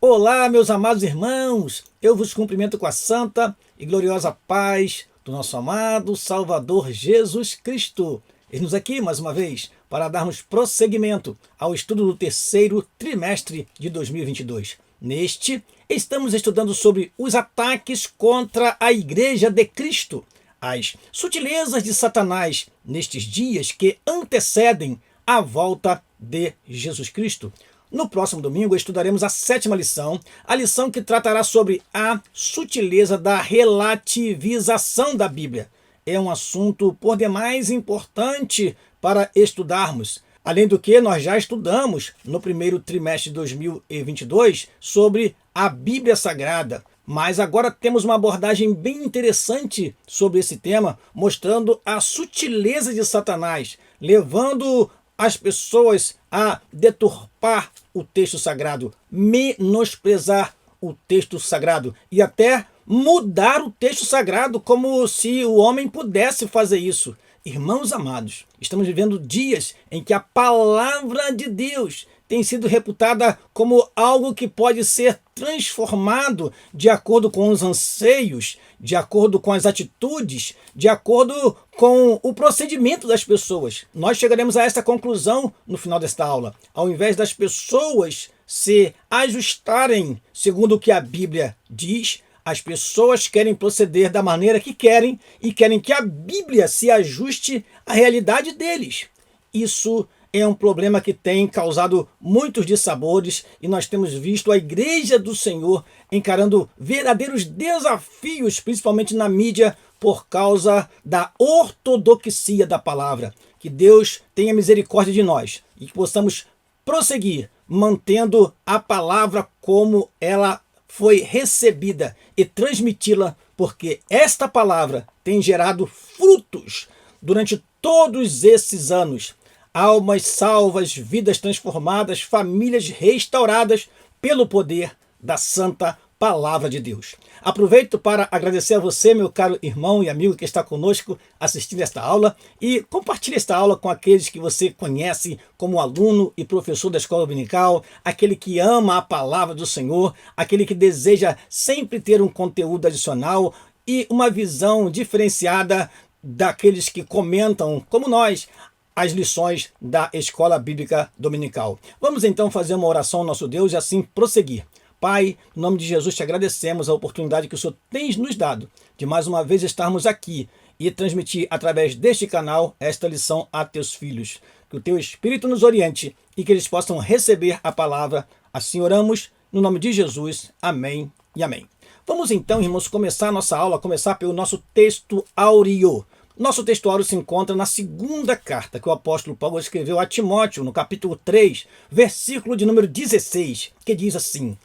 Olá, meus amados irmãos, eu vos cumprimento com a santa e gloriosa paz do nosso amado Salvador Jesus Cristo. Estamos aqui mais uma vez para darmos prosseguimento ao estudo do terceiro trimestre de 2022. Neste, estamos estudando sobre os ataques contra a Igreja de Cristo, as sutilezas de Satanás nestes dias que antecedem a volta de Jesus Cristo. No próximo domingo estudaremos a sétima lição, a lição que tratará sobre a sutileza da relativização da Bíblia. É um assunto por demais importante para estudarmos. Além do que, nós já estudamos no primeiro trimestre de 2022 sobre a Bíblia Sagrada. Mas agora temos uma abordagem bem interessante sobre esse tema, mostrando a sutileza de Satanás, levando as pessoas a deturpar o texto sagrado, menosprezar o texto sagrado e até mudar o texto sagrado, como se o homem pudesse fazer isso. Irmãos amados, estamos vivendo dias em que a palavra de Deus tem sido reputada como algo que pode ser transformado de acordo com os anseios, de acordo com as atitudes, de acordo com o procedimento das pessoas. Nós chegaremos a esta conclusão no final desta aula. Ao invés das pessoas se ajustarem segundo o que a Bíblia diz, as pessoas querem proceder da maneira que querem e querem que a Bíblia se ajuste à realidade deles. Isso é um problema que tem causado muitos dissabores e nós temos visto a Igreja do Senhor encarando verdadeiros desafios, principalmente na mídia, por causa da ortodoxia da palavra. Que Deus tenha misericórdia de nós e que possamos prosseguir mantendo a palavra como ela foi recebida e transmiti-la, porque esta palavra tem gerado frutos durante todos esses anos. Almas salvas, vidas transformadas, famílias restauradas pelo poder da santa palavra de Deus. Aproveito para agradecer a você, meu caro irmão e amigo que está conosco assistindo esta aula, e compartilhe esta aula com aqueles que você conhece como aluno e professor da escola dominical, aquele que ama a palavra do Senhor, aquele que deseja sempre ter um conteúdo adicional e uma visão diferenciada daqueles que comentam, como nós, as lições da Escola Bíblica Dominical. Vamos então fazer uma oração ao nosso Deus e assim prosseguir. Pai, em nome de Jesus te agradecemos a oportunidade que o Senhor tem nos dado de mais uma vez estarmos aqui e transmitir através deste canal esta lição a teus filhos. Que o teu Espírito nos oriente e que eles possam receber a palavra. Assim oramos, no nome de Jesus. Amém e amém. Vamos então, irmãos, começar a nossa aula, começar pelo nosso texto áureo. Nosso texto áureo se encontra na segunda carta que o apóstolo Paulo escreveu a Timóteo, no capítulo 3, versículo de número 16, que diz assim: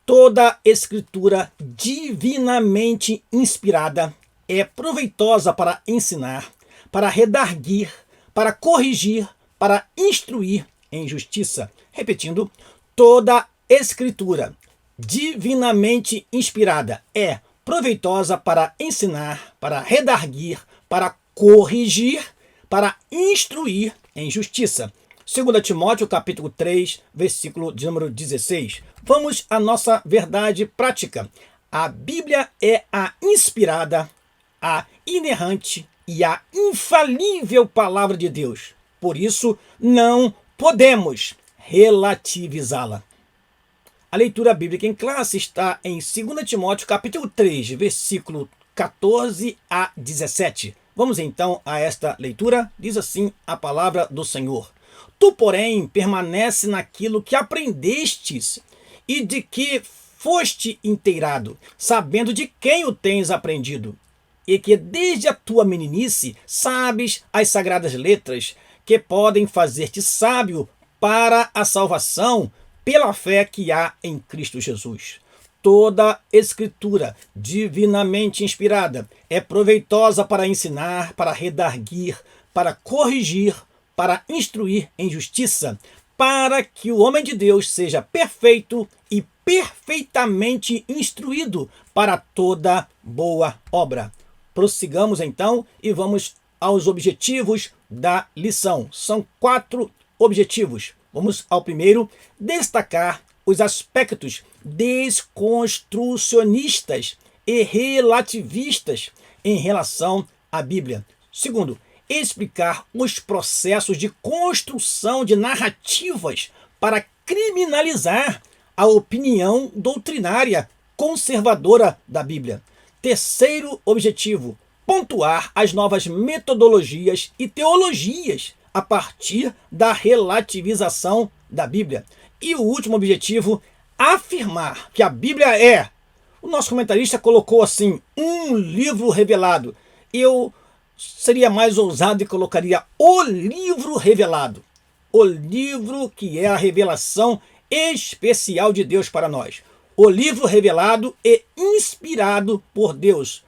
toda escritura divinamente inspirada é proveitosa para ensinar, para redarguir, para corrigir, para instruir em justiça. Repetindo, toda escritura divinamente inspirada é proveitosa para ensinar, para redarguir, para corrigir, para instruir em justiça. 2 Timóteo, capítulo 3, versículo de número 16. Vamos à nossa verdade prática. A Bíblia é a inspirada, a inerrante e a infalível palavra de Deus. Por isso, não podemos relativizá-la. A leitura bíblica em classe está em 2 Timóteo, capítulo 3, versículo 14 a 17. Vamos então a esta leitura. Diz assim a palavra do Senhor: tu, porém, permanece naquilo que aprendestes e de que foste inteirado, sabendo de quem o tens aprendido, e que desde a tua meninice sabes as sagradas letras, que podem fazer-te sábio para a salvação pela fé que há em Cristo Jesus. Toda escritura divinamente inspirada é proveitosa para ensinar, para redarguir, para corrigir, para instruir em justiça, para que o homem de Deus seja perfeito e perfeitamente instruído para toda boa obra. Prossigamos então e vamos aos objetivos da lição. São 4 objetivos. Vamos ao primeiro: destacar os aspectos desconstrucionistas e relativistas em relação à Bíblia. Segundo, explicar os processos de construção de narrativas para criminalizar a opinião doutrinária conservadora da Bíblia. Terceiro objetivo, pontuar as novas metodologias e teologias a partir da relativização da Bíblia. E o último objetivo, afirmar que a Bíblia é, o nosso comentarista colocou assim, um livro revelado. Eu seria mais ousado e colocaria o livro revelado. O livro que é a revelação especial de Deus para nós. O livro revelado e inspirado por Deus.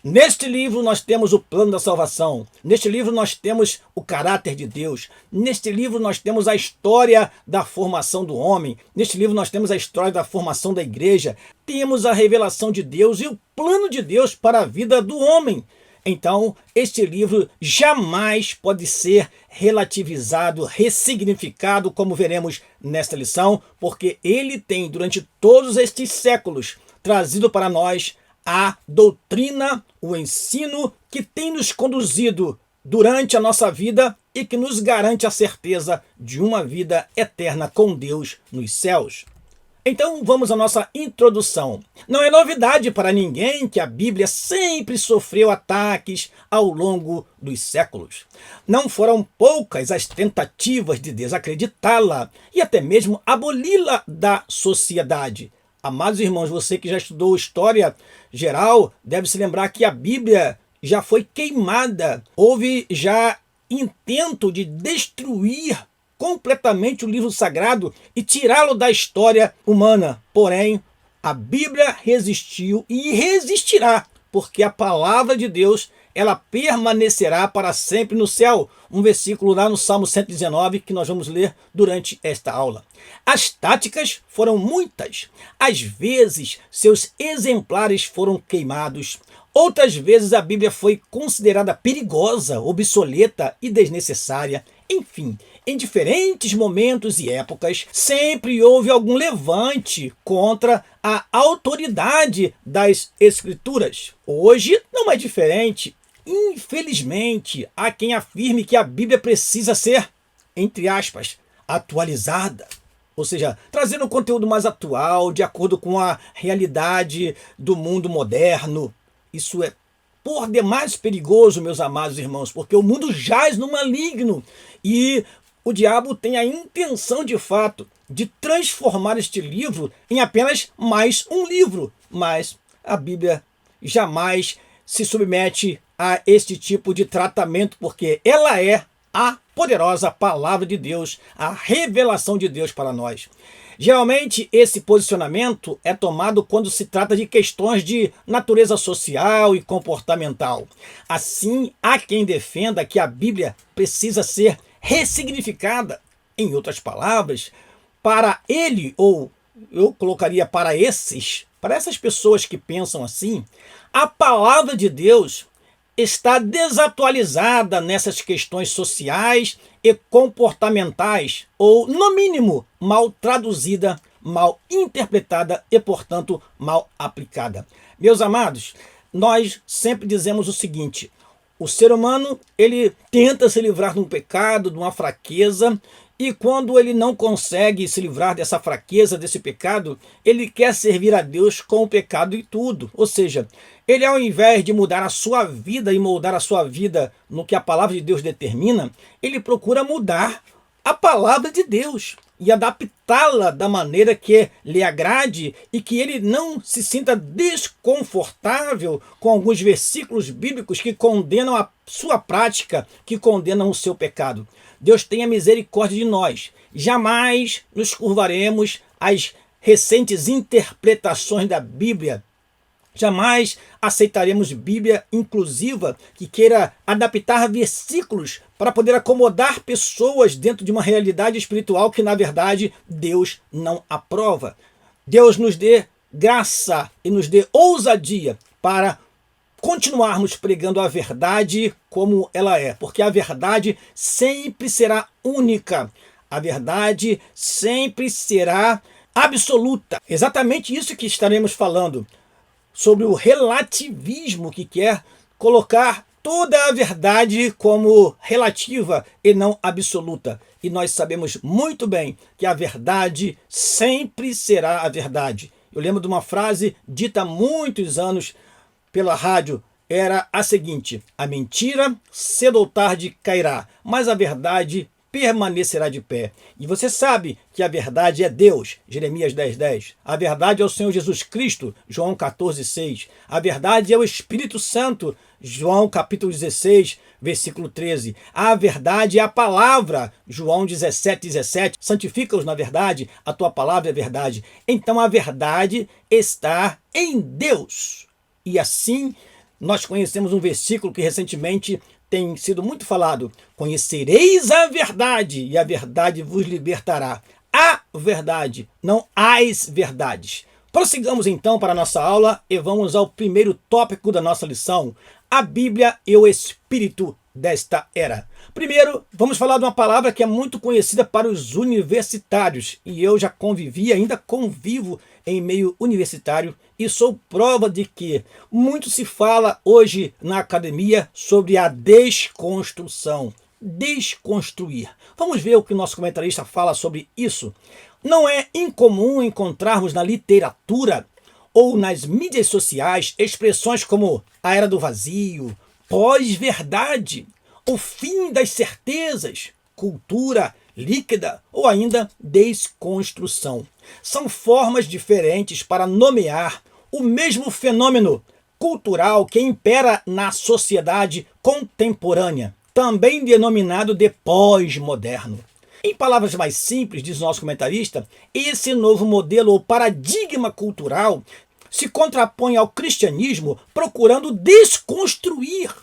Neste livro nós temos o plano da salvação. Neste livro nós temos o caráter de Deus. Neste livro nós temos a história da formação do homem. Neste livro nós temos a história da formação da igreja. Temos a revelação de Deus e o plano de Deus para a vida do homem. Então, este livro jamais pode ser relativizado, ressignificado, como veremos nesta lição, porque ele tem, durante todos estes séculos, trazido para nós a doutrina, o ensino que tem nos conduzido durante a nossa vida e que nos garante a certeza de uma vida eterna com Deus nos céus. Então vamos à nossa introdução. Não é novidade para ninguém que a Bíblia sempre sofreu ataques ao longo dos séculos. Não foram poucas as tentativas de desacreditá-la e até mesmo aboli-la da sociedade. Amados irmãos, você que já estudou história geral deve se lembrar que a Bíblia já foi queimada. Houve já intento de destruir completamente o livro sagrado e tirá-lo da história humana. Porém, a Bíblia resistiu e resistirá, porque a palavra de Deus, ela permanecerá para sempre no céu. Um versículo lá no Salmo 119 que nós vamos ler durante esta aula. As táticas foram muitas. Às vezes, seus exemplares foram queimados. Outras vezes a Bíblia foi considerada perigosa, obsoleta e desnecessária. Enfim, em diferentes momentos e épocas, sempre houve algum levante contra a autoridade das Escrituras. Hoje não é diferente. Infelizmente, há quem afirme que a Bíblia precisa ser, entre aspas, atualizada. Ou seja, trazer um conteúdo mais atual, de acordo com a realidade do mundo moderno. Isso é por demais perigoso, meus amados irmãos, porque o mundo jaz no maligno e o diabo tem a intenção, de fato, de transformar este livro em apenas mais um livro. Mas a Bíblia jamais se submete a este tipo de tratamento, porque ela é a poderosa palavra de Deus, a revelação de Deus para nós. Geralmente, esse posicionamento é tomado quando se trata de questões de natureza social e comportamental. Assim, há quem defenda que a Bíblia precisa ser ressignificada. Em outras palavras, para ele, ou eu colocaria para essas pessoas que pensam assim, a palavra de Deus está desatualizada nessas questões sociais e comportamentais, ou, no mínimo, mal traduzida, mal interpretada e, portanto, mal aplicada. Meus amados, nós sempre dizemos o seguinte: o ser humano, ele tenta se livrar de um pecado, de uma fraqueza, e quando ele não consegue se livrar dessa fraqueza, desse pecado, ele quer servir a Deus com o pecado e tudo. Ou seja, ele, ao invés de mudar a sua vida e moldar a sua vida no que a palavra de Deus determina, ele procura mudar a palavra de Deus e adaptá-la da maneira que lhe agrade e que ele não se sinta desconfortável com alguns versículos bíblicos que condenam a sua prática, que condenam o seu pecado. Deus tenha misericórdia de nós. Jamais nos curvaremos às recentes interpretações da Bíblia. Jamais aceitaremos Bíblia inclusiva que queira adaptar versículos para poder acomodar pessoas dentro de uma realidade espiritual que, na verdade, Deus não aprova. Deus nos dê graça e nos dê ousadia para continuarmos pregando a verdade como ela é, porque a verdade sempre será única. A verdade sempre será absoluta. Exatamente isso que estaremos falando, sobre o relativismo que quer colocar toda a verdade como relativa e não absoluta. E nós sabemos muito bem que a verdade sempre será a verdade. Eu lembro de uma frase dita há muitos anos pela rádio, era a seguinte: a mentira cedo ou tarde cairá, mas a verdade permanecerá de pé. E você sabe que a verdade é Deus, Jeremias 10:10. A verdade é o Senhor Jesus Cristo, João 14:6. A verdade é o Espírito Santo, João capítulo 16, versículo 13. A verdade é a palavra, João 17:17. Santifica-os na verdade, a tua palavra é verdade. Então a verdade está em Deus. E assim nós conhecemos um versículo que recentemente tem sido muito falado: conhecereis a verdade e a verdade vos libertará. A verdade, não as verdades. Prossigamos então para a nossa aula e vamos ao primeiro tópico da nossa lição: a Bíblia e o Espírito desta era. Primeiro, vamos falar de uma palavra que é muito conhecida para os universitários, e eu já convivi, ainda convivo em meio universitário, e sou prova de que muito se fala hoje na academia sobre a desconstrução. Desconstruir. Vamos ver o que o nosso comentarista fala sobre isso. Não é incomum encontrarmos na literatura ou nas mídias sociais expressões como a era do vazio, pós-verdade, o fim das certezas, cultura líquida ou ainda desconstrução. São formas diferentes para nomear o mesmo fenômeno cultural que impera na sociedade contemporânea, também denominado de pós-moderno. Em palavras mais simples, diz o nosso comentarista, esse novo modelo ou paradigma cultural se contrapõe ao cristianismo procurando desconstruir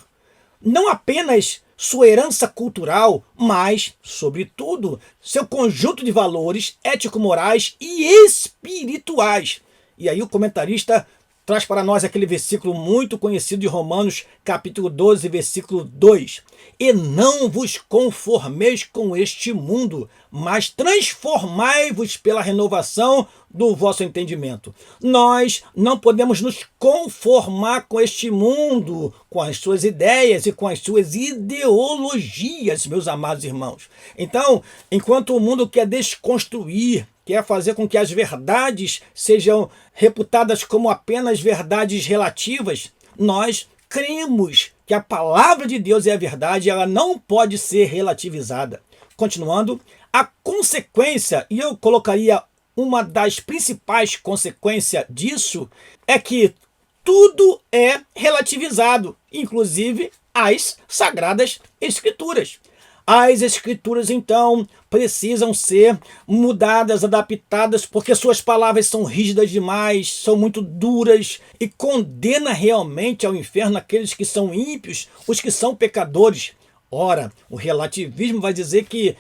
não apenas sua herança cultural, mas, sobretudo, seu conjunto de valores ético-morais e espirituais. E aí o comentarista traz para nós aquele versículo muito conhecido de Romanos, capítulo 12, versículo 2. E não vos conformeis com este mundo, mas transformai-vos pela renovação do vosso entendimento. Nós não podemos nos conformar com este mundo, com as suas ideias e com as suas ideologias, meus amados irmãos. Então, enquanto o mundo quer desconstruir, quer fazer com que as verdades sejam reputadas como apenas verdades relativas, nós cremos que a palavra de Deus é a verdade, ela não pode ser relativizada. Continuando, a consequência, e eu colocaria uma das principais consequências disso, é que tudo é relativizado, inclusive as Sagradas Escrituras. As Escrituras, então, precisam ser mudadas, adaptadas, porque suas palavras são rígidas demais, são muito duras e condena realmente ao inferno aqueles que são ímpios, os que são pecadores. Ora, o relativismo vai dizer que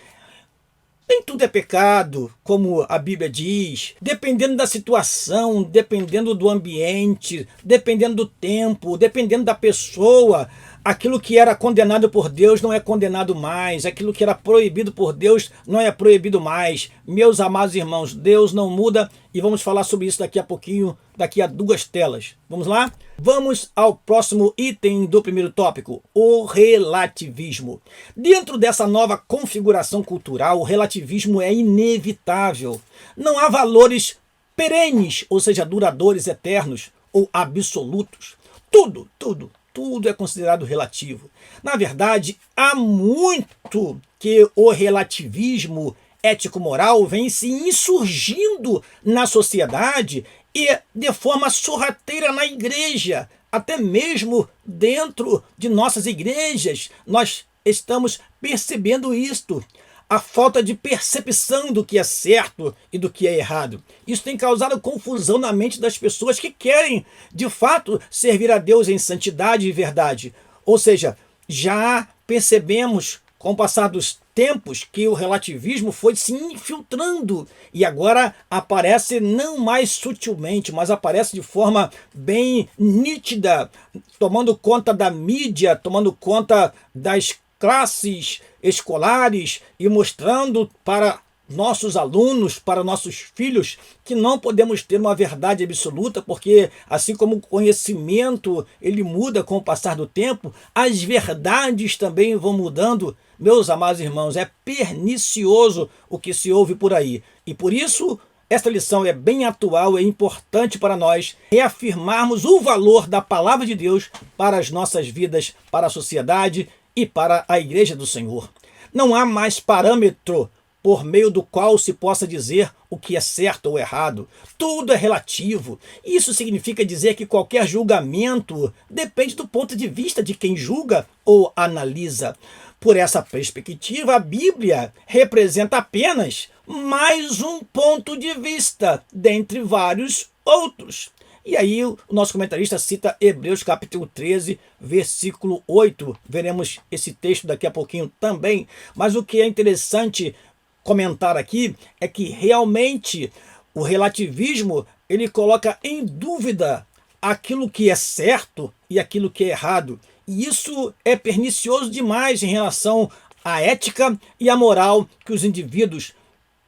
nem tudo é pecado, como a Bíblia diz, dependendo da situação, dependendo do ambiente, dependendo do tempo, dependendo da pessoa. Aquilo que era condenado por Deus não é condenado mais. Aquilo que era proibido por Deus não é proibido mais. Meus amados irmãos, Deus não muda e vamos falar sobre isso daqui a pouquinho, daqui a 2 telas. Vamos lá? Vamos ao próximo item do primeiro tópico, o relativismo. Dentro dessa nova configuração cultural, o relativismo é inevitável. Não há valores perenes, ou seja, duradouros, eternos ou absolutos. Tudo é considerado relativo. Na verdade, há muito que o relativismo ético-moral vem se insurgindo na sociedade e de forma sorrateira na igreja. Até mesmo dentro de nossas igrejas, nós estamos percebendo isto. A falta de percepção do que é certo e do que é errado. Isso tem causado confusão na mente das pessoas que querem, de fato, servir a Deus em santidade e verdade. Ou seja, já percebemos, com o passar dos tempos, que o relativismo foi se infiltrando e agora aparece não mais sutilmente, mas aparece de forma bem nítida, tomando conta da mídia, tomando conta das classes escolares e mostrando para nossos alunos, para nossos filhos, que não podemos ter uma verdade absoluta, porque assim como o conhecimento ele muda com o passar do tempo, as verdades também vão mudando. Meus amados irmãos, é pernicioso o que se ouve por aí. E por isso, esta lição é bem atual e importante para nós reafirmarmos o valor da palavra de Deus para as nossas vidas, para a sociedade e para a igreja do Senhor. Não há mais parâmetro por meio do qual se possa dizer o que é certo ou errado. Tudo é relativo. Isso significa dizer que qualquer julgamento depende do ponto de vista de quem julga ou analisa. Por essa perspectiva, a Bíblia representa apenas mais um ponto de vista, dentre vários outros. E aí o nosso comentarista cita Hebreus capítulo 13, versículo 8. Veremos esse texto daqui a pouquinho também. Mas o que é interessante comentar aqui é que realmente o relativismo ele coloca em dúvida aquilo que é certo e aquilo que é errado. E isso é pernicioso demais em relação à ética e à moral que os indivíduos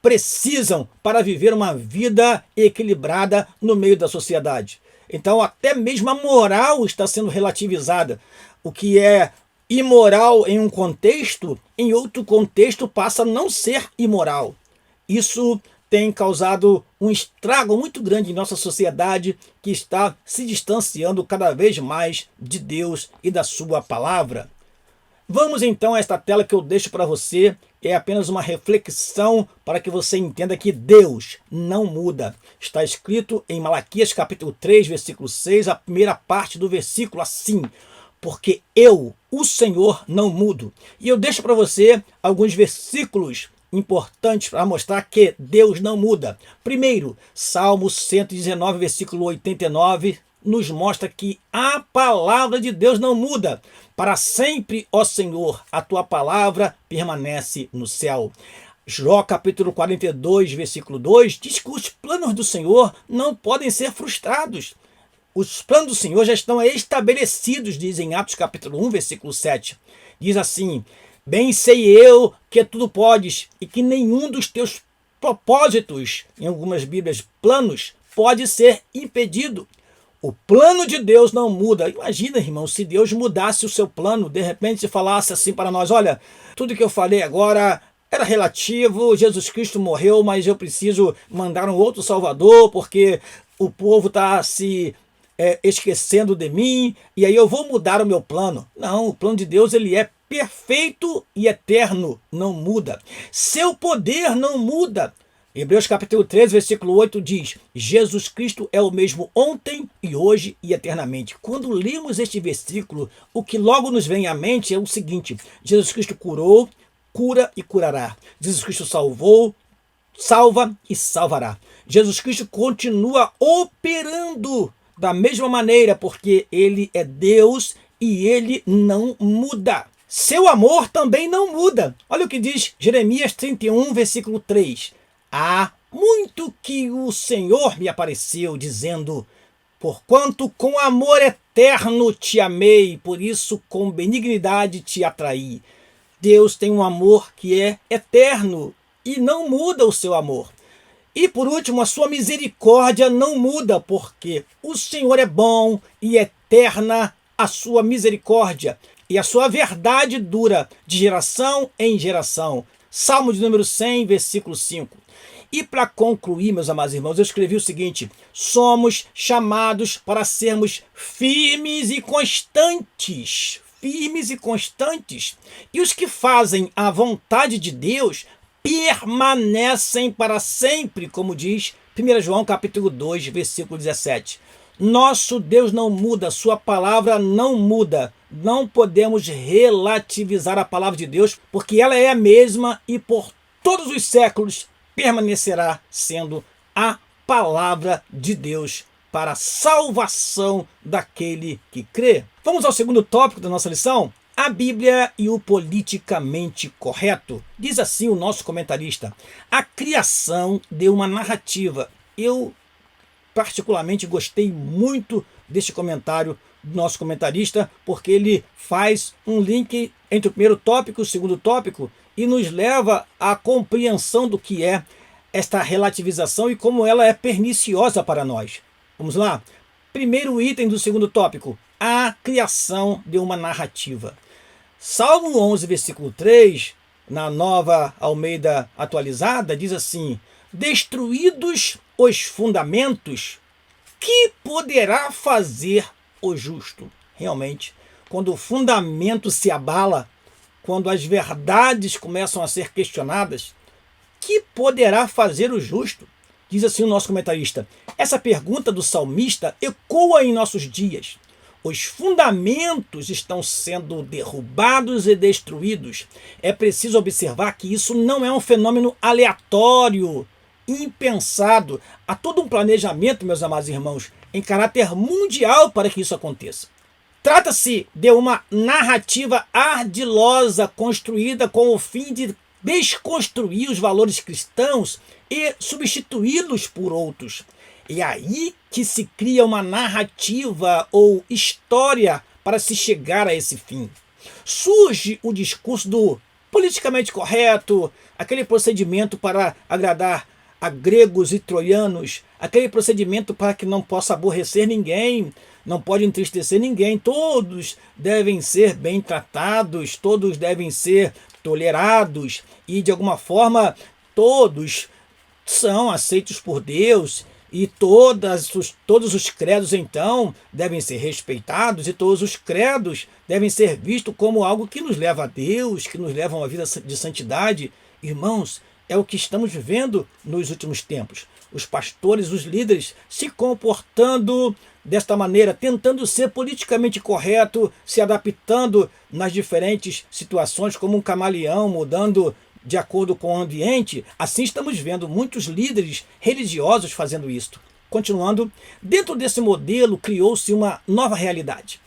precisam para viver uma vida equilibrada no meio da sociedade. Então, até mesmo a moral está sendo relativizada. O que é imoral em um contexto, em outro contexto passa a não ser imoral. Isso tem causado um estrago muito grande em nossa sociedade, que está se distanciando cada vez mais de Deus e da sua palavra. Vamos então a esta tela que eu deixo para você. É apenas uma reflexão para que você entenda que Deus não muda. Está escrito em Malaquias capítulo 3, versículo 6, a primeira parte do versículo assim: porque eu, o Senhor, não mudo. E eu deixo para você alguns versículos importantes para mostrar que Deus não muda. Primeiro, Salmo 119, versículo 89, nos mostra que a palavra de Deus não muda. Para sempre, ó Senhor, a tua palavra permanece no céu. Jó capítulo 42, versículo 2, diz que os planos do Senhor não podem ser frustrados. Os planos do Senhor já estão estabelecidos, diz em Atos capítulo 1, versículo 7. Diz assim: bem sei eu que tudo podes e que nenhum dos teus propósitos, em algumas Bíblias, planos, pode ser impedido. O plano de Deus não muda. Imagina, irmão, se Deus mudasse o seu plano, de repente falasse assim para nós: olha, tudo que eu falei agora era relativo, Jesus Cristo morreu, mas eu preciso mandar um outro Salvador, porque o povo está se esquecendo de mim, e aí eu vou mudar o meu plano. Não, o plano de Deus ele é perfeito e eterno, não muda. Seu poder não muda. Hebreus capítulo 13, versículo 8 diz: Jesus Cristo é o mesmo ontem e hoje e eternamente. Quando lemos este versículo, o que logo nos vem à mente é o seguinte: Jesus Cristo curou, cura e curará. Jesus Cristo salvou, salva e salvará. Jesus Cristo continua operando da mesma maneira, porque ele é Deus e ele não muda. Seu amor também não muda. Olha o que diz Jeremias 31, versículo 3. Há muito que o Senhor me apareceu, dizendo: porquanto com amor eterno te amei, por isso com benignidade te atraí. Deus tem um amor que é eterno e não muda o seu amor. E por último, a sua misericórdia não muda, porque o Senhor é bom e eterna a sua misericórdia, e a sua verdade dura de geração em geração. Salmo de número 100, versículo 5. E para concluir, meus amados irmãos, eu escrevi o seguinte: somos chamados para sermos firmes e constantes. Firmes e constantes. E os que fazem a vontade de Deus permanecem para sempre, como diz 1 João capítulo 2, versículo 17. Nosso Deus não muda, sua palavra não muda. Não podemos relativizar a palavra de Deus, porque ela é a mesma e por todos os séculos permanecerá sendo a palavra de Deus para a salvação daquele que crê. Vamos ao segundo tópico da nossa lição: a Bíblia e o politicamente correto. Diz assim o nosso comentarista: a criação deu uma narrativa. Eu particularmente gostei muito deste comentário do nosso comentarista, porque ele faz um link entre o primeiro tópico e o segundo tópico, e nos leva à compreensão do que é esta relativização e como ela é perniciosa para nós. Vamos lá? Primeiro item do segundo tópico, a criação de uma narrativa. Salmo 11, versículo 3, na Nova Almeida Atualizada, diz assim: destruídos os fundamentos, que poderá fazer o justo? Realmente, quando o fundamento se abala, quando as verdades começam a ser questionadas, que poderá fazer o justo? Diz assim o nosso comentarista. Essa pergunta do salmista ecoa em nossos dias. Os fundamentos estão sendo derrubados e destruídos. É preciso observar que isso não é um fenômeno aleatório, impensado. Há todo um planejamento, meus amados irmãos, em caráter mundial para que isso aconteça. Trata-se de uma narrativa ardilosa construída com o fim de desconstruir os valores cristãos e substituí-los por outros. É aí que se cria uma narrativa ou história para se chegar a esse fim. Surge o discurso do politicamente correto, aquele procedimento para agradar a gregos e troianos, aquele procedimento para que não possa aborrecer ninguém, não pode entristecer ninguém, todos devem ser bem tratados, todos devem ser tolerados e de alguma forma todos são aceitos por Deus e todos os credos então devem ser respeitados e todos os credos devem ser vistos como algo que nos leva a Deus, que nos leva a uma vida de santidade. Irmãos, é o que estamos vivendo nos últimos tempos. Os pastores, os líderes se comportando desta maneira, tentando ser politicamente correto, se adaptando nas diferentes situações como um camaleão, mudando de acordo com o ambiente. Assim estamos vendo muitos líderes religiosos fazendo isto. Continuando, dentro desse modelo criou-se uma nova realidade,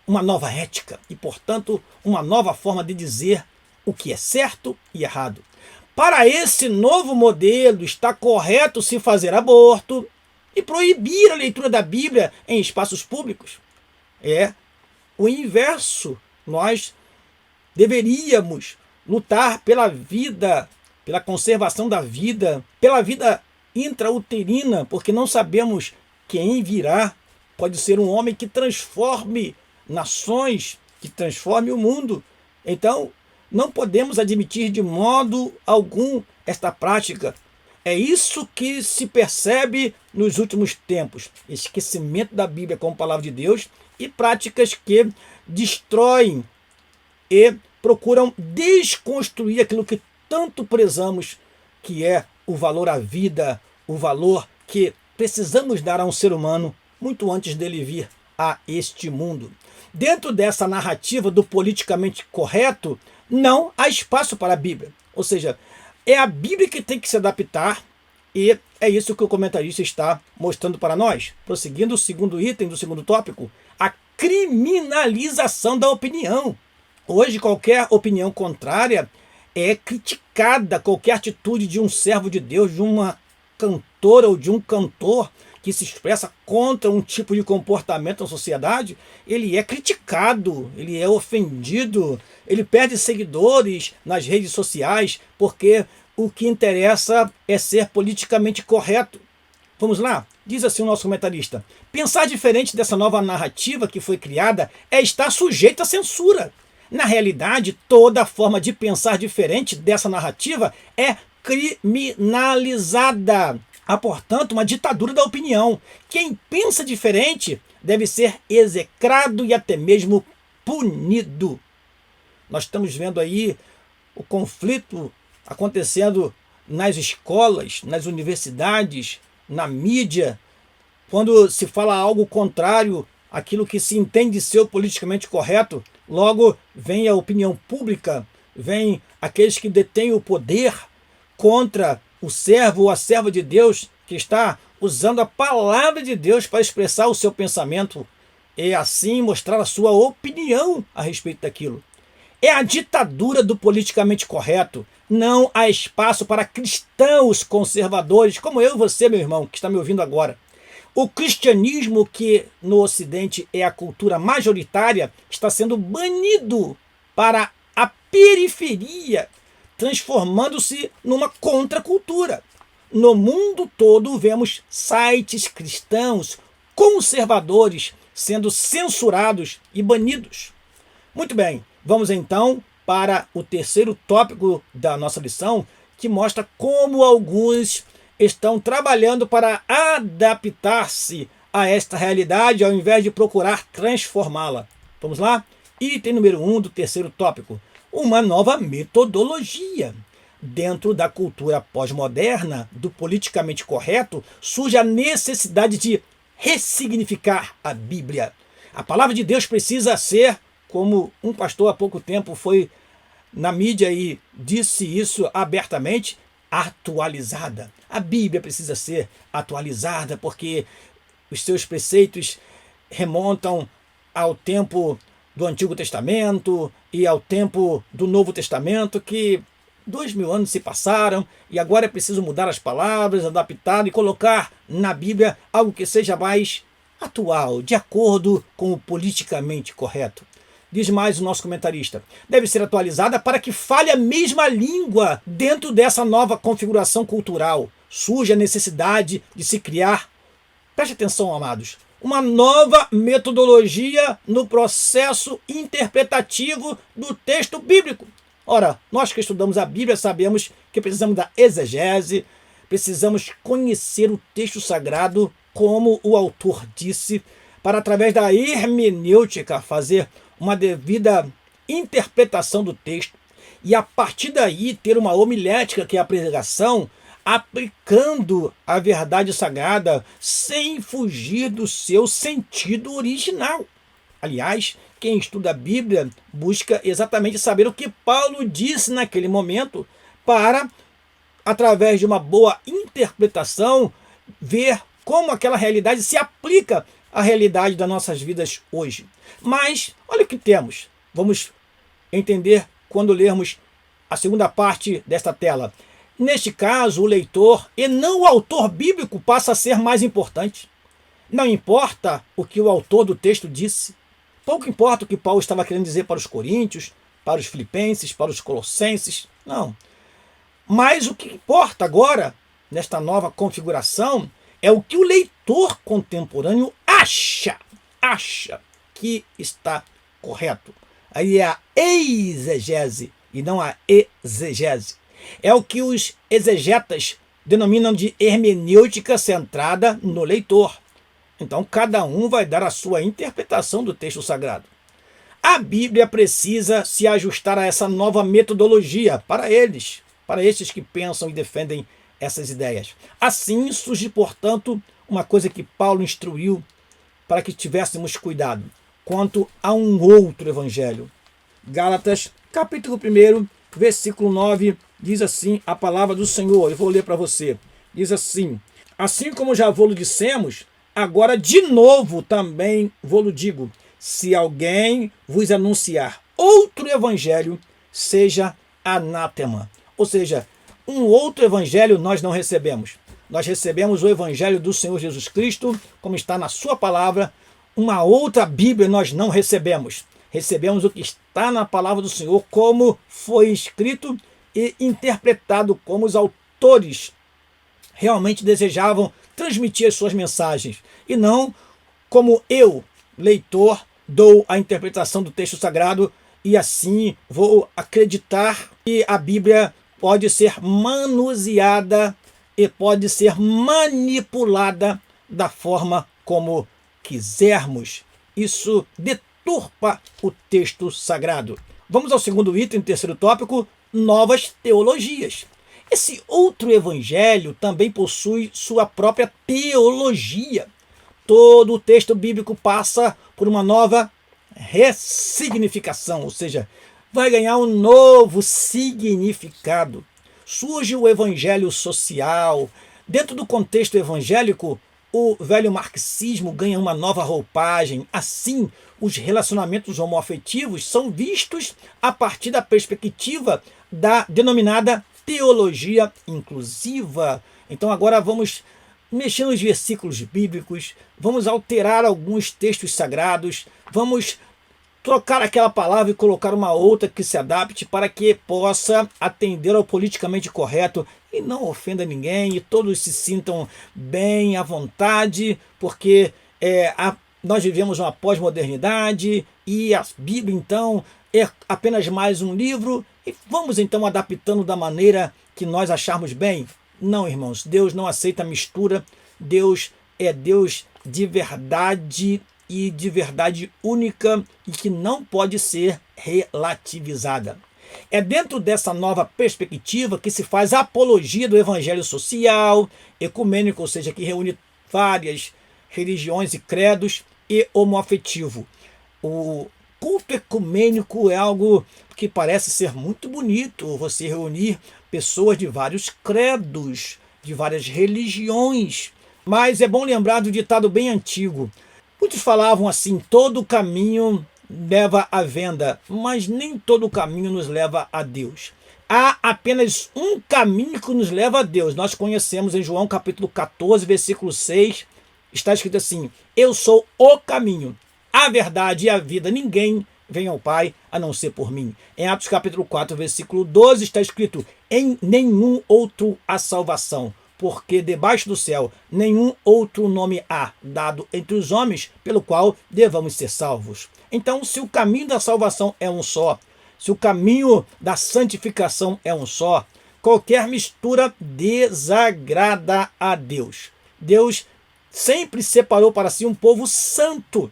uma nova ética e, portanto, uma nova forma de dizer o que é certo e errado. Para esse novo modelo, está correto se fazer aborto e proibir a leitura da Bíblia em espaços públicos. É o inverso. Nós deveríamos lutar pela vida, pela conservação da vida, pela vida intrauterina, porque não sabemos quem virá. Pode ser um homem que transforme nações, que transforme o mundo. Então, não podemos admitir de modo algum esta prática. É isso que se percebe nos últimos tempos. Esquecimento da Bíblia como palavra de Deus e práticas que destroem e procuram desconstruir aquilo que tanto prezamos, que é o valor à vida, o valor que precisamos dar a um ser humano muito antes dele vir a este mundo. Dentro dessa narrativa do politicamente correto, não há espaço para a Bíblia. Ou seja, é a Bíblia que tem que se adaptar e é isso que o comentarista está mostrando para nós. Prosseguindo o segundo item do segundo tópico, a criminalização da opinião. Hoje, qualquer opinião contrária é criticada, qualquer atitude de um servo de Deus, de uma cantora ou de um cantor que se expressa contra um tipo de comportamento na sociedade, ele é criticado, ele é ofendido, ele perde seguidores nas redes sociais, porque o que interessa é ser politicamente correto. Vamos lá? Diz assim o nosso comentarista: pensar diferente dessa nova narrativa que foi criada é estar sujeito à censura. Na realidade, toda forma de pensar diferente dessa narrativa é criminalizada. Há, portanto, uma ditadura da opinião. Quem pensa diferente deve ser execrado e até mesmo punido. Nós estamos vendo aí o conflito acontecendo nas escolas, nas universidades, na mídia, quando se fala algo contrário àquilo que se entende ser o politicamente correto, logo vem a opinião pública, vem aqueles que detêm o poder contra o servo ou a serva de Deus que está usando a palavra de Deus para expressar o seu pensamento e assim mostrar a sua opinião a respeito daquilo. É a ditadura do politicamente correto. Não há espaço para cristãos conservadores, como eu e você, meu irmão, que está me ouvindo agora. O cristianismo, que no Ocidente é a cultura majoritária, está sendo banido para a periferia, transformando-se numa contracultura. No mundo todo vemos sites cristãos conservadores sendo censurados e banidos. Muito bem, vamos então para o terceiro tópico da nossa lição, que mostra como alguns estão trabalhando para adaptar-se a esta realidade ao invés de procurar transformá-la. Vamos lá? Item número 1 do terceiro tópico. Uma nova metodologia. Dentro da cultura pós-moderna, do politicamente correto, surge a necessidade de ressignificar a Bíblia. A palavra de Deus precisa ser, como um pastor há pouco tempo foi na mídia e disse isso abertamente, atualizada. A Bíblia precisa ser atualizada porque os seus preceitos remontam ao tempo do Antigo Testamento e ao tempo do Novo Testamento, que 2000 anos se passaram e agora é preciso mudar as palavras, adaptar e colocar na Bíblia algo que seja mais atual, de acordo com o politicamente correto. Diz mais o nosso comentarista, deve ser atualizada para que fale a mesma língua dentro dessa nova configuração cultural. Surge a necessidade de se criar, preste atenção, amados, uma nova metodologia no processo interpretativo do texto bíblico. Ora, nós que estudamos a Bíblia sabemos que precisamos da exegese, precisamos conhecer o texto sagrado como o autor disse, para através da hermenêutica fazer uma devida interpretação do texto e a partir daí ter uma homilética, que é a pregação, aplicando a verdade sagrada sem fugir do seu sentido original. Aliás, quem estuda a Bíblia busca exatamente saber o que Paulo disse naquele momento para, através de uma boa interpretação, ver como aquela realidade se aplica à realidade das nossas vidas hoje. Mas, olha o que temos. Vamos entender quando lermos a segunda parte desta tela. Neste caso, o leitor e não o autor bíblico passa a ser mais importante. Não importa o que o autor do texto disse. Pouco importa o que Paulo estava querendo dizer para os coríntios, para os filipenses, para os colossenses. Não. Mas o que importa agora, nesta nova configuração, é o que o leitor contemporâneo acha que está correto. Aí é a exegese e não a exegese. É o que os exegetas denominam de hermenêutica centrada no leitor. Então, cada um vai dar a sua interpretação do texto sagrado. A Bíblia precisa se ajustar a essa nova metodologia para eles, para estes que pensam e defendem essas ideias. Assim surge, portanto, uma coisa que Paulo instruiu para que tivéssemos cuidado quanto a um outro evangelho. Gálatas, capítulo 1, versículo 9, diz assim a palavra do Senhor. Eu vou ler para você. Diz assim: assim como já vou-lo dissemos, agora de novo também vou-lo digo, se alguém vos anunciar outro evangelho, seja anátema. Ou seja, um outro evangelho nós não recebemos. Nós recebemos o evangelho do Senhor Jesus Cristo, como está na sua palavra. Uma outra Bíblia nós não recebemos. Recebemos o que está na palavra do Senhor, como foi escrito e interpretado, como os autores realmente desejavam transmitir as suas mensagens, e não como eu, leitor, dou a interpretação do texto sagrado e assim vou acreditar que a Bíblia pode ser manuseada e pode ser manipulada da forma como quisermos. Isso deturpa o texto sagrado. Vamos ao segundo item, terceiro tópico, novas teologias. Esse outro evangelho também possui sua própria teologia. Todo o texto bíblico passa por uma nova ressignificação, ou seja, vai ganhar um novo significado. Surge o evangelho social. Dentro do contexto evangélico, o velho marxismo ganha uma nova roupagem. Assim, os relacionamentos homoafetivos são vistos a partir da perspectiva da denominada teologia inclusiva. Então agora vamos mexer nos versículos bíblicos, vamos alterar alguns textos sagrados, vamos trocar aquela palavra e colocar uma outra que se adapte para que possa atender ao politicamente correto e não ofenda ninguém e todos se sintam bem à vontade, porque nós vivemos uma pós-modernidade e a Bíblia, então, é apenas mais um livro e vamos, então, adaptando da maneira que nós acharmos bem. Não, irmãos, Deus não aceita mistura. Deus é Deus de verdade e de verdade única e que não pode ser relativizada. É dentro dessa nova perspectiva que se faz a apologia do evangelho social, ecumênico, ou seja, que reúne várias religiões e credos, e homoafetivo. O culto ecumênico é algo que parece ser muito bonito, você reunir pessoas de vários credos, de várias religiões. Mas é bom lembrar do ditado bem antigo. Muitos falavam assim: todo caminho leva à venda, mas nem todo caminho nos leva a Deus. Há apenas um caminho que nos leva a Deus. Nós conhecemos em João capítulo 14, versículo 6, está escrito assim: eu sou o caminho, a verdade e a vida. Ninguém vem ao Pai a não ser por mim. Em Atos capítulo 4, versículo 12, está escrito: em nenhum outro há salvação, porque debaixo do céu nenhum outro nome há dado entre os homens pelo qual devamos ser salvos. Então, se o caminho da salvação é um só, se o caminho da santificação é um só, qualquer mistura desagrada a Deus. Deus sempre separou para si um povo santo.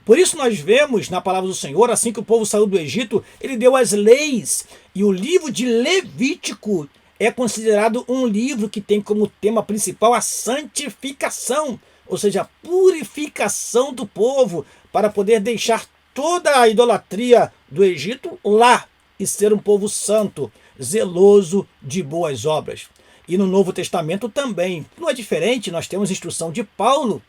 Por isso nós vemos na palavra do Senhor, assim que o povo saiu do Egito, ele deu as leis. E o livro de Levítico é considerado um livro que tem como tema principal a santificação, ou seja, a purificação do povo, para poder deixar toda a idolatria do Egito lá e ser um povo santo, zeloso de boas obras. E no Novo Testamento também não é diferente. Nós temos instrução de Paulo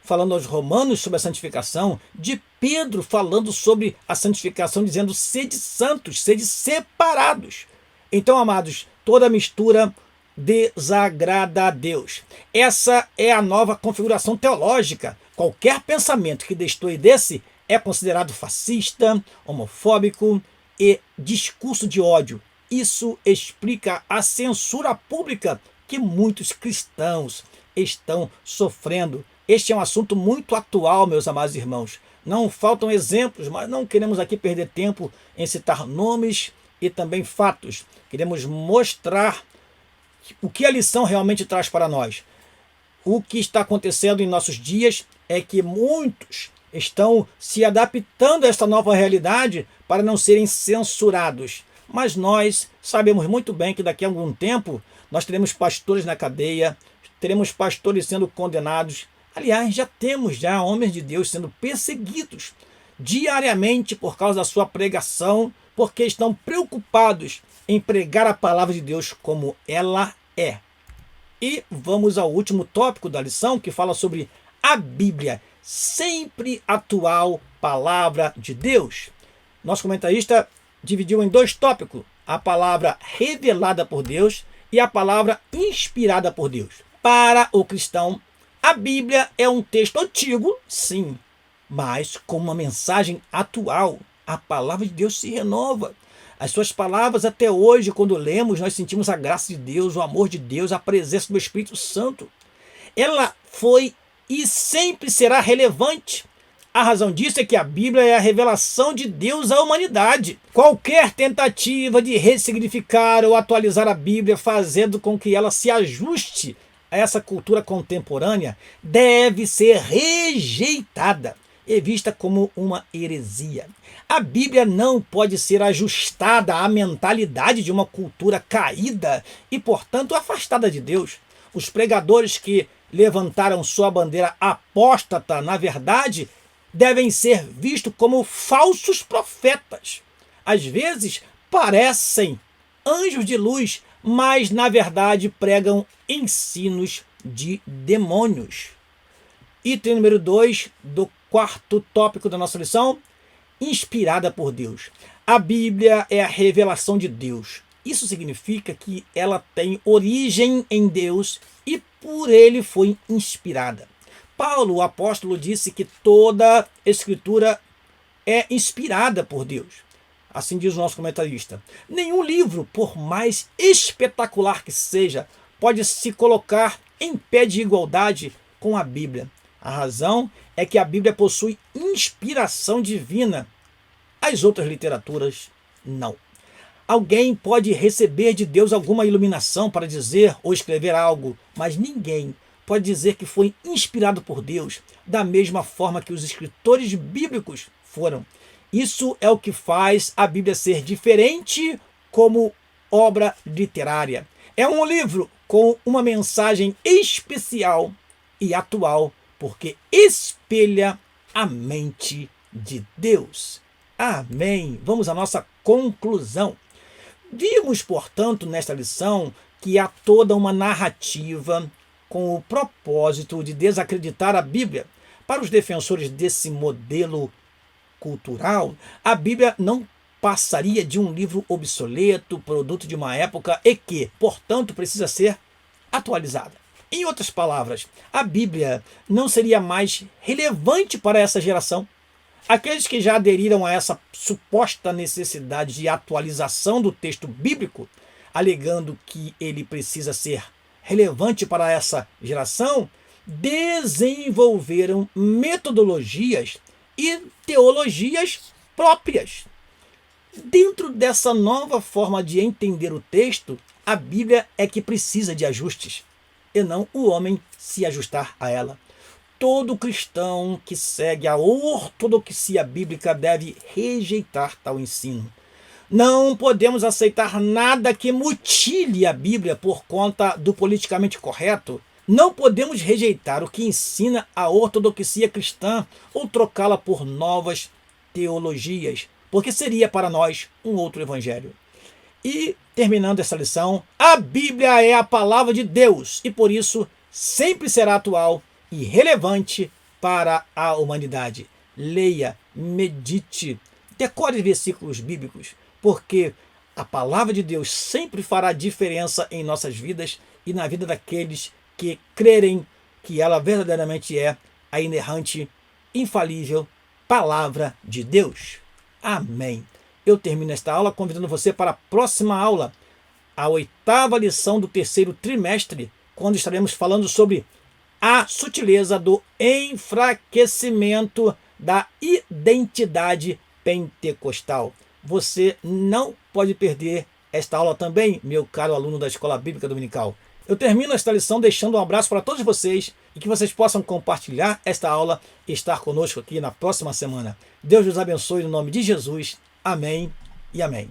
falando aos romanos sobre a santificação, de Pedro falando sobre a santificação, dizendo: sede santos, sede separados. Então, amados, toda mistura desagrada a Deus. Essa é a nova configuração teológica. Qualquer pensamento que destoe desse é considerado fascista, homofóbico e discurso de ódio. Isso explica a censura pública que muitos cristãos estão sofrendo. Este é um assunto muito atual, meus amados irmãos. Não faltam exemplos, mas não queremos aqui perder tempo em citar nomes e também fatos. Queremos mostrar o que a lição realmente traz para nós. O que está acontecendo em nossos dias é que muitos estão se adaptando a esta nova realidade para não serem censurados. Mas nós sabemos muito bem que daqui a algum tempo nós teremos pastores na cadeia, teremos pastores sendo condenados. Aliás, já temos homens de Deus sendo perseguidos diariamente por causa da sua pregação, porque estão preocupados em pregar a palavra de Deus como ela é. E vamos ao último tópico da lição, que fala sobre a Bíblia, sempre atual palavra de Deus. Nosso comentarista dividiu em dois tópicos: a palavra revelada por Deus e a palavra inspirada por Deus. Para o cristão, a Bíblia é um texto antigo, sim, mas com uma mensagem atual. A palavra de Deus se renova. As suas palavras até hoje, quando lemos, nós sentimos a graça de Deus, o amor de Deus, a presença do Espírito Santo. Ela foi e sempre será relevante. A razão disso é que a Bíblia é a revelação de Deus à humanidade. Qualquer tentativa de ressignificar ou atualizar a Bíblia, fazendo com que ela se ajuste a essa cultura contemporânea, deve ser rejeitada e vista como uma heresia. A Bíblia não pode ser ajustada à mentalidade de uma cultura caída e, portanto, afastada de Deus. Os pregadores que levantaram sua bandeira apóstata, na verdade, devem ser vistos como falsos profetas. Às vezes parecem anjos de luz, mas na verdade pregam ensinos de demônios. Item número 2 do quarto tópico da nossa lição: inspirada por Deus. A Bíblia é a revelação de Deus. Isso significa que ela tem origem em Deus e por ele foi inspirada. Paulo, o apóstolo, disse que toda escritura é inspirada por Deus. Assim diz o nosso comentarista. Nenhum livro, por mais espetacular que seja, pode se colocar em pé de igualdade com a Bíblia. A razão é que a Bíblia possui inspiração divina. As outras literaturas, não. Alguém pode receber de Deus alguma iluminação para dizer ou escrever algo, mas ninguém pode dizer que foi inspirado por Deus da mesma forma que os escritores bíblicos foram. Isso é o que faz a Bíblia ser diferente como obra literária. É um livro com uma mensagem especial e atual, porque espelha a mente de Deus. Amém. Vamos à nossa conclusão. Vimos, portanto, nesta lição que há toda uma narrativa com o propósito de desacreditar a Bíblia. Para os defensores desse modelo cultural, a Bíblia não passaria de um livro obsoleto, produto de uma época e que, portanto, precisa ser atualizada. Em outras palavras, a Bíblia não seria mais relevante para essa geração. Aqueles que já aderiram a essa suposta necessidade de atualização do texto bíblico, alegando que ele precisa ser relevante para essa geração, desenvolveram metodologias e teologias próprias. Dentro dessa nova forma de entender o texto, a Bíblia é que precisa de ajustes, e não o homem se ajustar a ela. Todo cristão que segue a ortodoxia bíblica deve rejeitar tal ensino. Não podemos aceitar nada que mutile a Bíblia por conta do politicamente correto. Não podemos rejeitar o que ensina a ortodoxia cristã ou trocá-la por novas teologias, porque seria para nós um outro evangelho. E, terminando essa lição, a Bíblia é a palavra de Deus e, por isso, sempre será atual e relevante para a humanidade. Leia, medite, decore versículos bíblicos, porque a palavra de Deus sempre fará diferença em nossas vidas e na vida daqueles que crerem que ela verdadeiramente é a inerrante, infalível palavra de Deus. Amém. Eu termino esta aula convidando você para a próxima aula, a 8ª lição do 3º trimestre, quando estaremos falando sobre a sutileza do enfraquecimento da identidade pentecostal. Você não pode perder esta aula também, meu caro aluno da Escola Bíblica Dominical. Eu termino esta lição deixando um abraço para todos vocês e que vocês possam compartilhar esta aula e estar conosco aqui na próxima semana. Deus os abençoe no nome de Jesus. Amém e amém.